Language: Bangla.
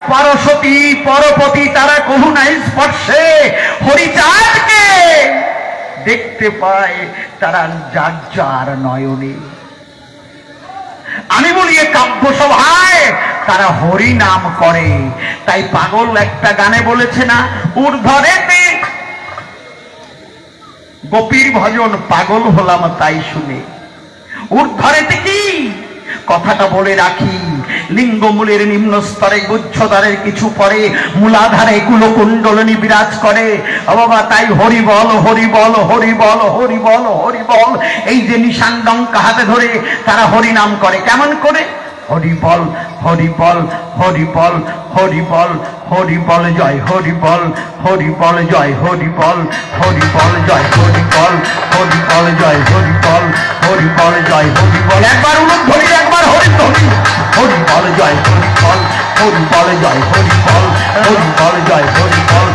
পরশতী পরপতি তারা করুণায় স্পর্শে হরিচাঁদকে দেখতে পায় তারা যার যার নয়নে। আমি বলি এ কাব্য সভায় তারা হরি নাম করে। তাই পাগল একটা গানে বলেছে না, ঊর্ধ্বরেতে গোপীর ভজন পাগল হলাম তাই শুনে। ঊর্ধ্বরেতে কি কথাটা বলে রাখি, লিঙ্গমূলের নিম্ন স্তরে গুচ্ছদ্বারের কিছু পরে মূলাধারে কুলকুণ্ডলিনী বিরাজ করে। ও বাবা, তাই হরি বল হরি বল হরি বল হরি বল হরি বল, এই যে নিশান ডঙ্কা হাতে ধরে তারা হরি নাম করে। কেমন করে? হরি বল হরি বল হরি বল হরি বল হরি বল জয় হরি বল হরি বল জয় হরি বল হরি বল জয় হরি বল হরি বল জয় হরি বল হরি বল জয় হরি বল। একবার উলুধ্বনি, একবার হরিধ্বনি। হরি বল জয় হরি বল হরি বল জয় হরি বল হরি বল জয় হরি বল